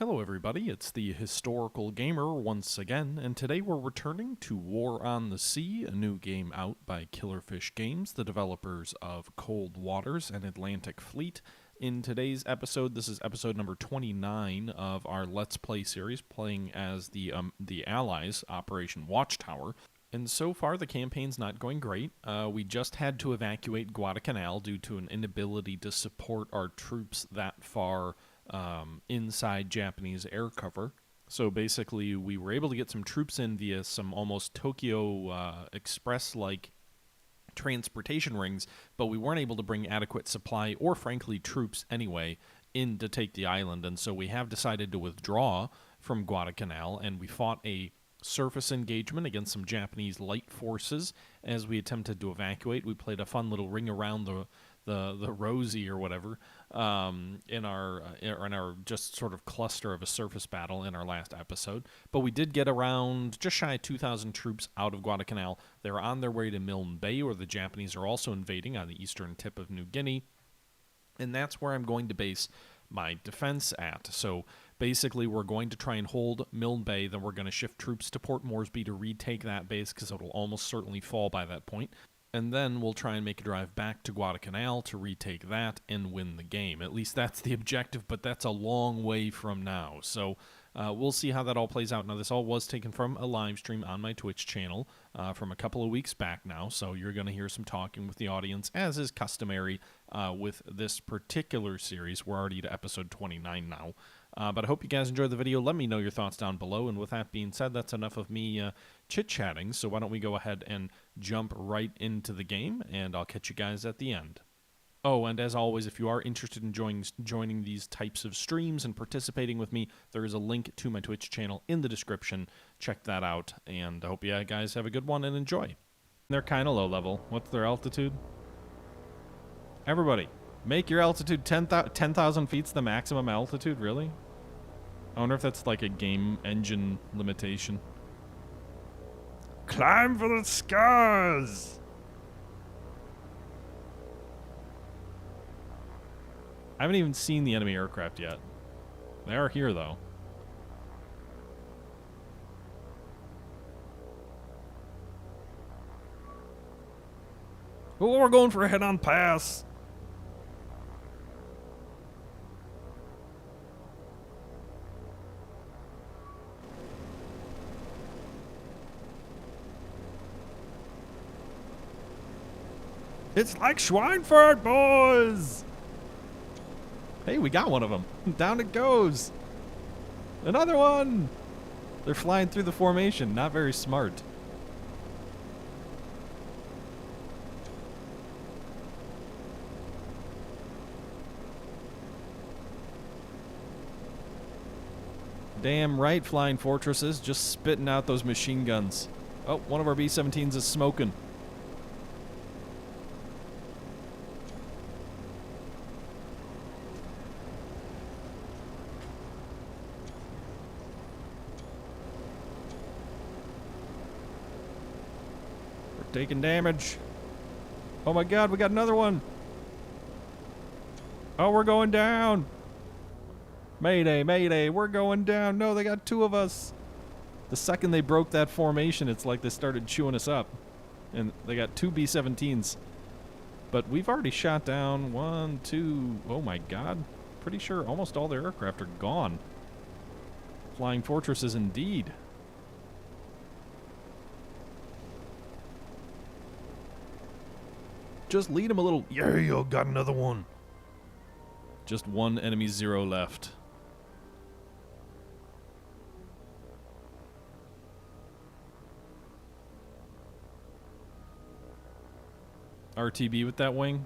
Hello everybody, it's the Historical Gamer once again, and today we're returning to War on the Sea, a new game out by Killerfish Games, the developers of Cold Waters and Atlantic Fleet. In today's episode, this is episode number 29 of our Let's Play series, playing as the Allies, Operation Watchtower. And so far, the campaign's not going great. We just had to evacuate Guadalcanal due to an inability to support our troops that far inside Japanese air cover. So basically, we were able to get some troops in via some almost Tokyo Express-like transportation rings, but we weren't able to bring adequate supply or, frankly, troops anyway in to take the island. And so we have decided to withdraw from Guadalcanal, and we fought a surface engagement against some Japanese light forces as we attempted to evacuate. We played a fun little ring around the Rosie or whatever in our just sort of cluster of a surface battle in our last episode. But we did get around just shy of 2,000 troops out of Guadalcanal. They're on their way to Milne Bay, where the Japanese are also invading on the eastern tip of New Guinea. And that's where I'm going to base my defense at. So basically, we're going to try and hold Milne Bay, then we're going to shift troops to Port Moresby to retake that base, because it'll almost certainly fall by that point. And then we'll try and make a drive back to Guadalcanal to retake that and win the game. At least that's the objective, but that's a long way from now. So we'll see how that all plays out. Now, this all was taken from a live stream on my Twitch channel from a couple of weeks back now, so you're going to hear some talking with the audience, as is customary with this particular series. We're already to episode 29 now. But I hope you guys enjoyed the video. Let me know your thoughts down below. And with that being said, that's enough of me chit-chatting. So why don't we go ahead and jump right into the game, and I'll catch you guys at the end. Oh, and as always, if you are interested in joining these types of streams and participating with me, there is a link to my Twitch channel in the description. Check that out, and I hope you guys have a good one and enjoy. They're kind of low level. What's their altitude? Everybody, make your altitude 10,000 feet's the maximum altitude, really? I wonder if that's like a game engine limitation. Climb for the skies! I haven't even seen the enemy aircraft yet. They are here, though. Oh, we're going for a head-on pass! It's like Schweinfurt, boys! Hey, we got one of them. Down it goes. Another one! They're flying through the formation. Not very smart. Damn right, Flying Fortresses. Just spitting out those machine guns. Oh, one of our B-17's is smoking. Taking damage. Oh my god, we got another one. Oh, we're going down. Mayday, mayday, we're going down. No, they got two of us. The second they broke that formation, it's like they started chewing us up. And they got two B-17's. But we've already shot down 1, 2, oh my god. Pretty sure almost all their aircraft are gone. Flying Fortresses indeed. Just lead him a little. Yeah, you got another one. Just one enemy zero left. RTB with that wing.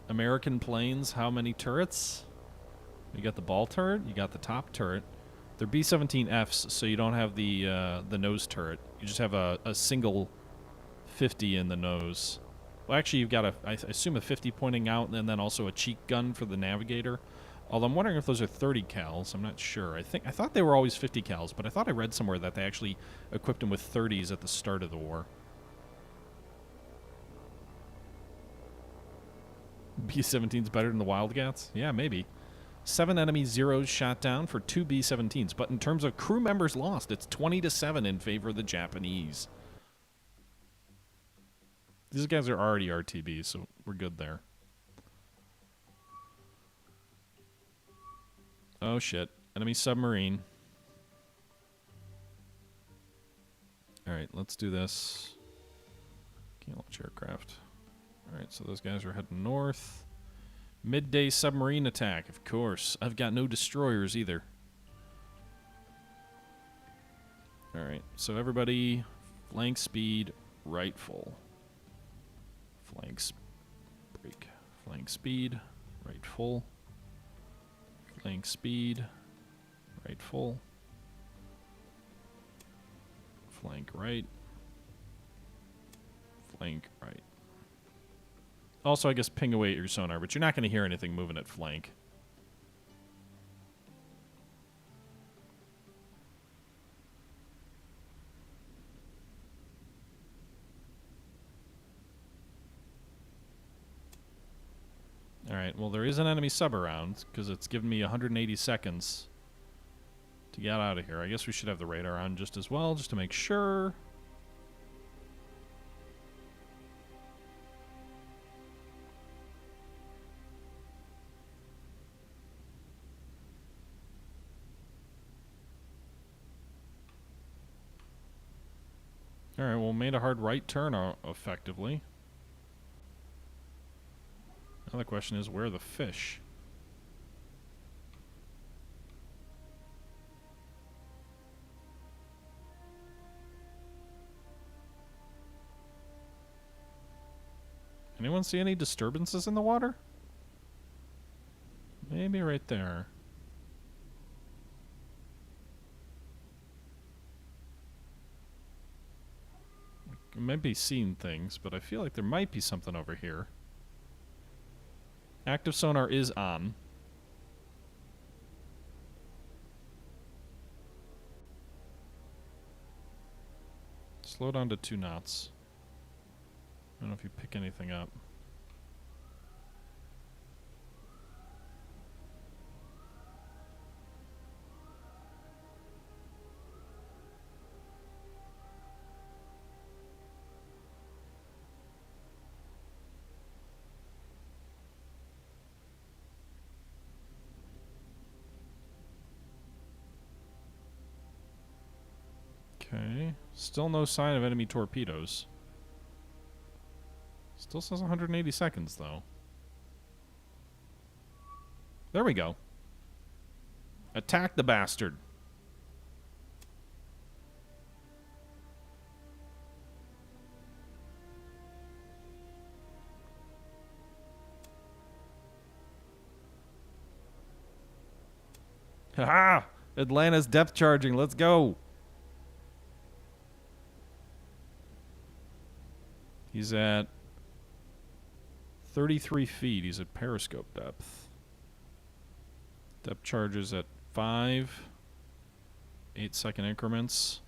American planes, how many turrets? You got the ball turret, you got the top turret. They're B-17Fs, so you don't have the nose turret. You just have a single 50 in the nose. Well, actually, you've got I assume a 50 pointing out, and then also a cheek gun for the navigator. Although I'm wondering if those are 30 cals. I'm not sure. I thought they were always 50 cals, but I thought I read somewhere that they actually equipped them with 30s at the start of the war. B-17's better than the Wildcats? Yeah, maybe. 7 enemy Zeros shot down for 2 B-17s, but in terms of crew members lost, it's 20-7 in favor of the Japanese. These guys are already RTB, so we're good there. Oh shit. Enemy submarine. Alright, let's do this. Can't launch aircraft. Alright, so those guys are heading north. Midday submarine attack, of course. I've got no destroyers either. Alright, so everybody, flank speed, right full. Break. Flank speed, right full. Flank speed, right full. Flank right. Flank right. Also, I guess ping away at your sonar, but you're not going to hear anything moving at flank. Alright, well there is an enemy sub around, because it's given me 180 seconds to get out of here. I guess we should have the radar on just as well, just to make sure. Alright, well made a hard right turn effectively. Now the question is, where are the fish? Anyone see any disturbances in the water? Maybe right there. I might be seeing things, but I feel like there might be something over here. Active sonar is on. Slow down to 2 knots. I don't know if you pick anything up. Okay. Still no sign of enemy torpedoes. Still says 180 seconds, though. There we go. Attack the bastard. Haha! Atlanta's depth charging. Let's go. He's at 33 feet. He's at periscope depth. Depth charges at 5, 8-second increments.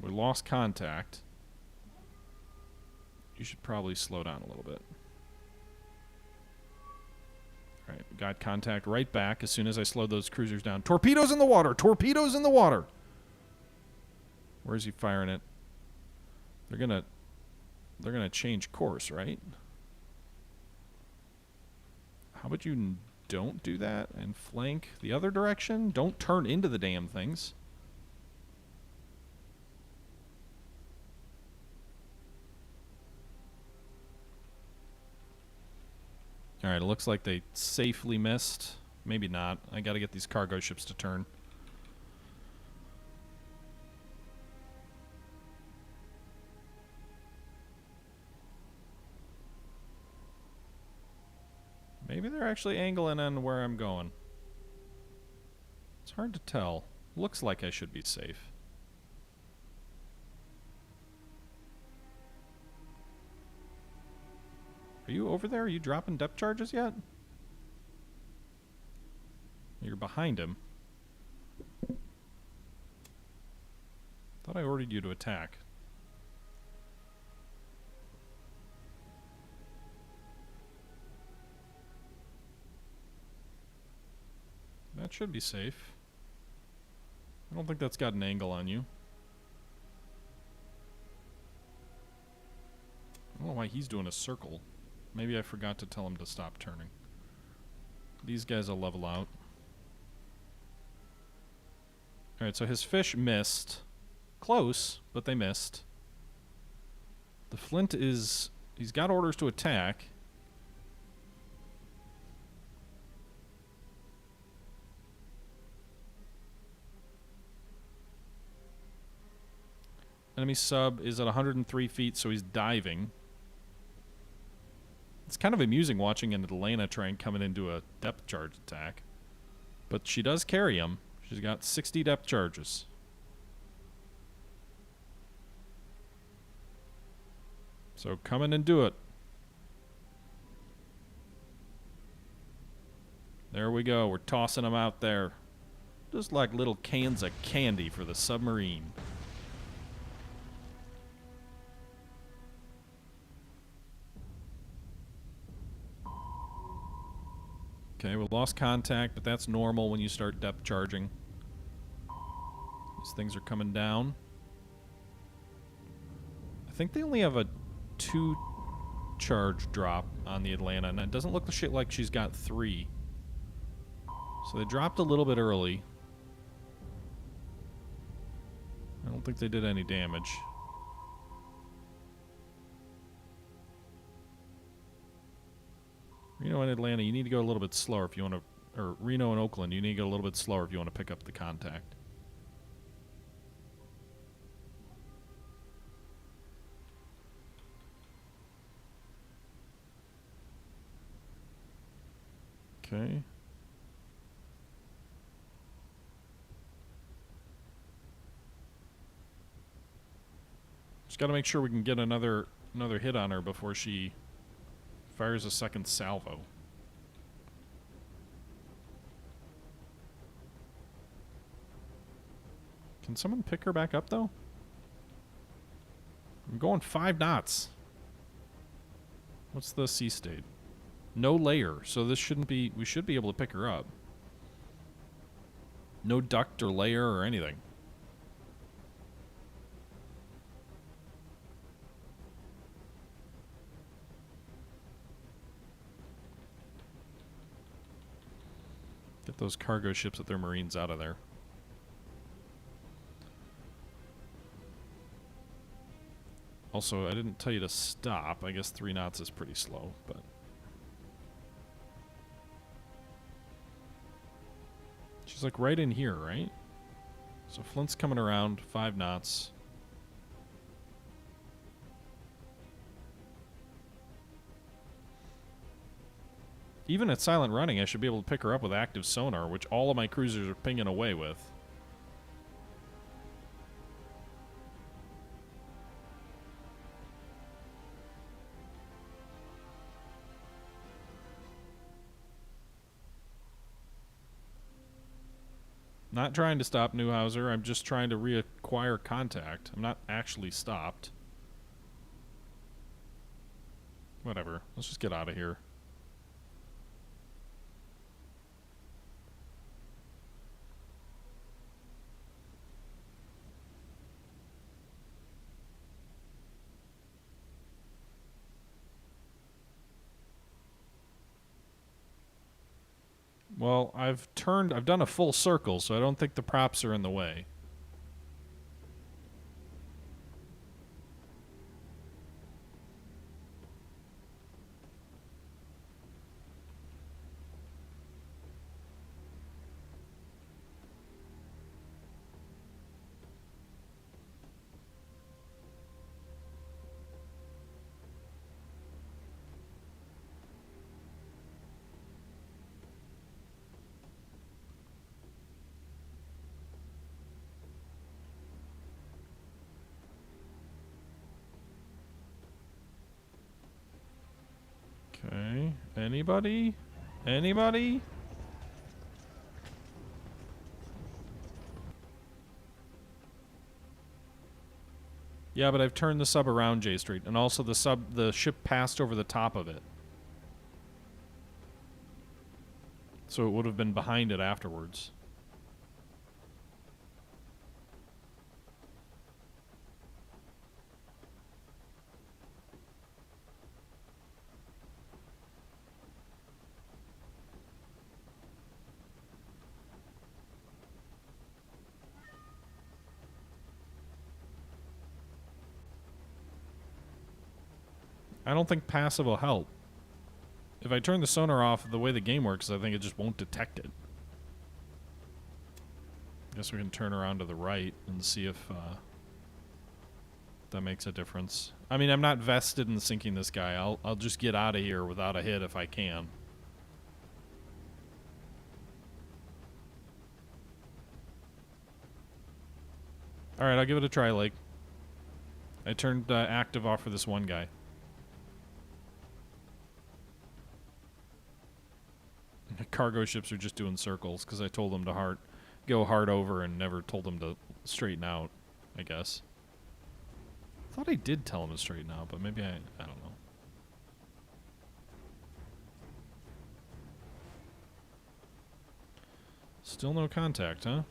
We lost contact. You should probably slow down a little bit. Alright, got contact right back as soon as I slowed those cruisers down. Torpedoes in the water! Torpedoes in the water! Where is he firing it? They're gonna change course, right? How about you don't do that and flank the other direction? Don't turn into the damn things. Alright, it looks like they safely missed. Maybe not. I gotta get these cargo ships to turn. Maybe they're actually angling in where I'm going. It's hard to tell. Looks like I should be safe. Are you over there? Are you dropping depth charges yet? You're behind him. Thought thought I ordered you to attack. That should be safe. I don't think that's got an angle on you. I don't know why he's doing a circle. Maybe I forgot to tell him to stop turning. These guys will level out. Alright, so his fish missed. Close, but they missed. The Flint is... he's got orders to attack. Enemy sub is at 103 feet, so he's diving. It's kind of amusing watching an Atlanta try and come into a depth charge attack. But she does carry him. She's got 60 depth charges. So come in and do it. There we go. We're tossing them out there. Just like little cans of candy for the submarine. Okay, we lost contact, but that's normal when you start depth charging. These things are coming down. I think they only have a 2 charge drop on the Atlanta, and it doesn't look like she's got 3. So they dropped a little bit early. I don't think they did any damage. Reno and Atlanta, you need to go a little bit slower if you want to... or Reno and Oakland, you need to go a little bit slower if you want to pick up the contact. Okay. Just got to make sure we can get another hit on her before she fires a second salvo. Can someone pick her back up, though? I'm going 5 knots. What's the sea state? No layer, so this shouldn't be... we should be able to pick her up. No duct or layer or anything. Get those cargo ships with their Marines out of there. Also, I didn't tell you to stop. I guess 3 knots is pretty slow, but... she's like right in here, right? So Flint's coming around, 5 knots. Even at silent running, I should be able to pick her up with active sonar, which all of my cruisers are pinging away with. Not trying to stop Neuhauser, I'm just trying to reacquire contact. I'm not actually stopped. Whatever, let's just get out of here. Well, I've done a full circle, so I don't think the props are in the way. Okay. Anybody? Anybody? Yeah, but I've turned the sub around, J Street, and also the ship passed over the top of it. So it would have been behind it afterwards. I don't think passive will help. If I turn the sonar off, the way the game works, I think it just won't detect it. Guess we can turn around to the right and see if that makes a difference. I mean, I'm not vested in sinking this guy. I'll just get out of here without a hit if I can. All right, I'll give it a try, Lake. I turned active off for this one guy. Cargo ships are just doing circles because I told them to go hard over and never told them to straighten out, I guess. I thought I did tell them to straighten out, but maybe I don't know. Still no contact, huh?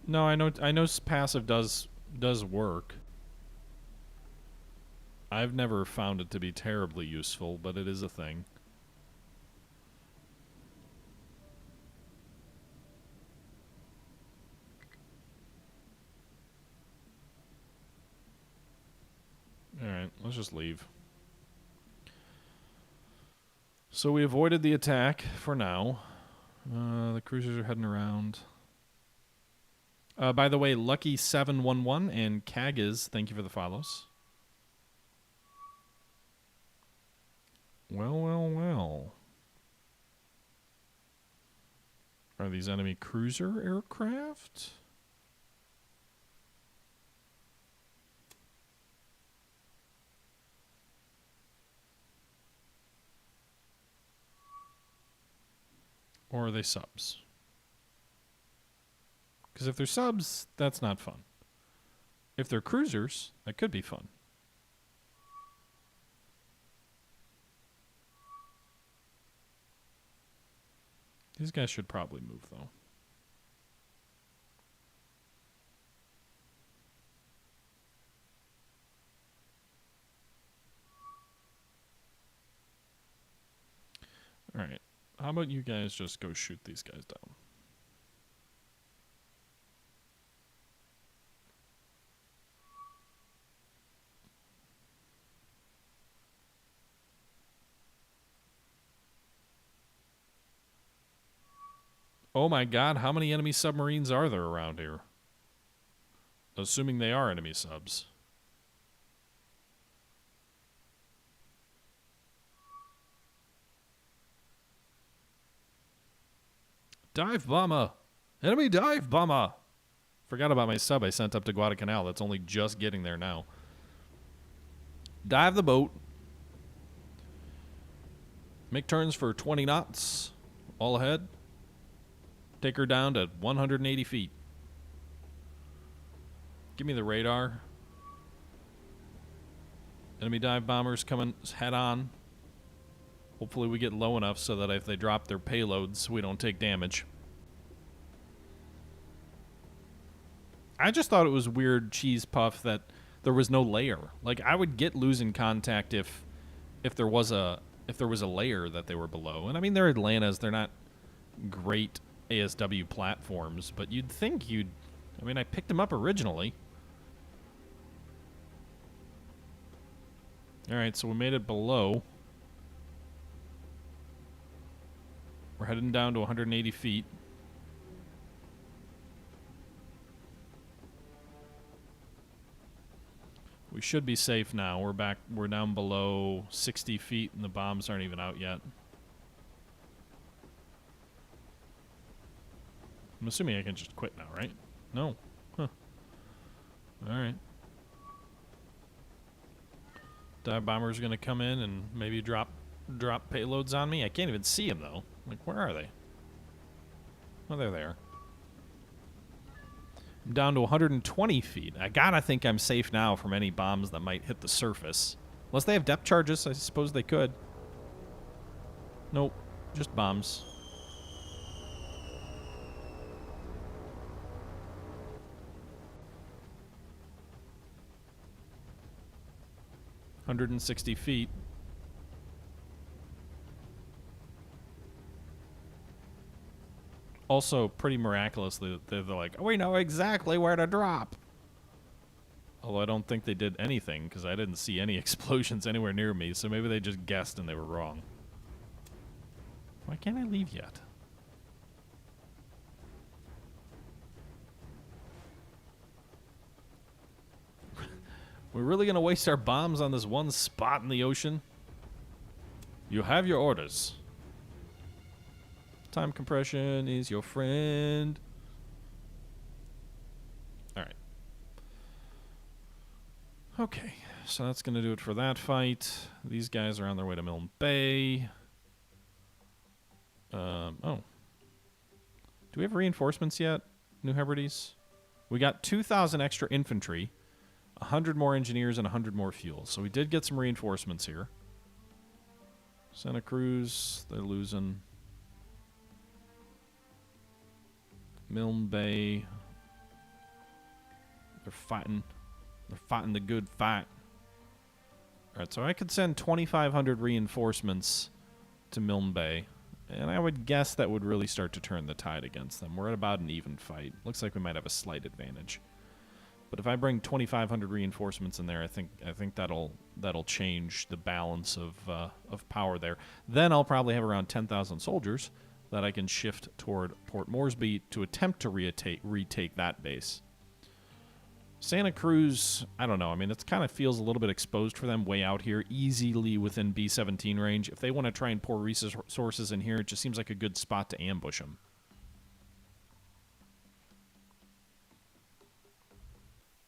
No, I know passive does work. I've never found it to be terribly useful, but it is a thing. Alright, let's just leave. So we avoided the attack for now. The cruisers are heading around. By the way, Lucky711 and Kagiz, thank you for the follows. Well, well, well. Are these enemy cruiser aircraft? Or are they subs? Because if they're subs, that's not fun. If they're cruisers, that could be fun. These guys should probably move, though. All right. How about you guys just go shoot these guys down? Oh my god, how many enemy submarines are there around here? Assuming they are enemy subs. Dive bomber! Enemy dive bomber! Forgot about my sub I sent up to Guadalcanal. That's only just getting there now. Dive the boat. Make turns for 20 knots. All ahead. Take her down to 180 feet. Give me the radar. Enemy dive bombers coming head on. Hopefully we get low enough so that if they drop their payloads, we don't take damage. I just thought it was weird, Cheese Puff, that there was no layer. Like, I would get losing contact if there was a layer that they were below. And I mean, they're Atlantas. They're not great ASW platforms, but you'd think I mean, I picked them up originally. All right, so we made it below. We're heading down to 180 feet. We should be safe now. We're down below 60 feet, and the bombs aren't even out yet. I'm assuming I can just quit now, right? No. Huh. All right. Dive bomber's going to come in and maybe drop payloads on me. I can't even see him, though. Like, where are they? Oh, they're there. I'm down to 120 feet. I gotta think I'm safe now from any bombs that might hit the surface. Unless they have depth charges, I suppose they could. Nope, just bombs. $160 feet. Also, pretty miraculously, they're like, we know exactly where to drop. Although I don't think they did anything, because I didn't see any explosions anywhere near me, so maybe they just guessed and they were wrong. Why can't I leave yet? We're really going to waste our bombs on this one spot in the ocean? You have your orders. Time compression is your friend. Alright. Okay, so that's going to do it for that fight. These guys are on their way to Milne Bay. Oh. Do we have reinforcements yet, New Hebrides? We got 2,000 extra infantry, 100 more engineers, and 100 more fuel. So we did get some reinforcements here. Santa Cruz, they're losing. Milne Bay, they're fighting. They're fighting the good fight. Alright, so I could send 2,500 reinforcements to Milne Bay. And I would guess that would really start to turn the tide against them. We're at about an even fight. Looks like we might have a slight advantage. But if I bring 2,500 reinforcements in there, I think that'll change the balance of power there. Then I'll probably have around 10,000 soldiers that I can shift toward Port Moresby to attempt to retake that base. Santa Cruz, I don't know. I mean, it kind of feels a little bit exposed for them way out here, easily within B-17 range. If they want to try and pour resources in here, it just seems like a good spot to ambush them.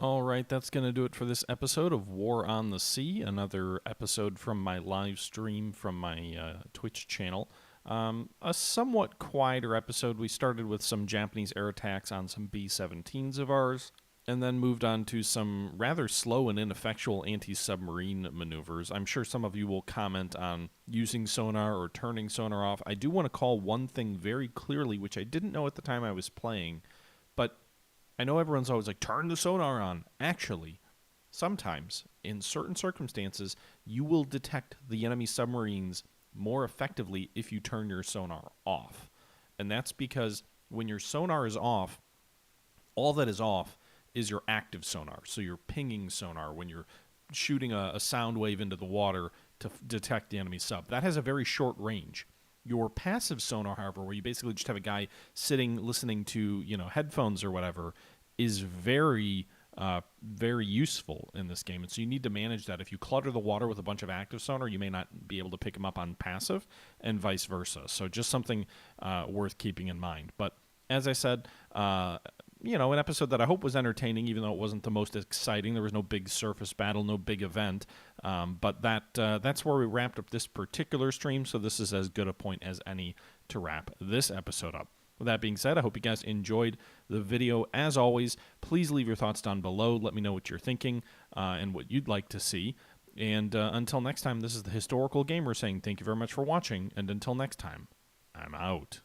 All right, that's going to do it for this episode of War on the Sea, another episode from my live stream from my Twitch channel. A somewhat quieter episode. We started with some Japanese air attacks on some B-17s of ours, and then moved on to some rather slow and ineffectual anti-submarine maneuvers. I'm sure some of you will comment on using sonar or turning sonar off. I do want to call one thing very clearly, which I didn't know at the time I was playing, but I know everyone's always like, turn the sonar on. Actually, sometimes, in certain circumstances, you will detect the enemy submarines more effectively if you turn your sonar off. And that's because when your sonar is off, all that is off is your active sonar. So your pinging sonar, when you're shooting a sound wave into the water to detect the enemy sub. That has a very short range. Your passive sonar, however, where you basically just have a guy sitting listening to, headphones or whatever, is very useful in this game. And so you need to manage that. If you clutter the water with a bunch of active sonar, you may not be able to pick them up on passive, and vice versa. So just something worth keeping in mind. But as I said, an episode that I hope was entertaining, even though it wasn't the most exciting. There was no big surface battle, no big event. But that's where we wrapped up this particular stream, so this is as good a point as any to wrap this episode up. With that being said, I hope you guys enjoyed the video. As always, please leave your thoughts down below. Let me know what you're thinking and what you'd like to see. And until next time, this is the Historical Gamer saying thank you very much for watching, and until next time, I'm out.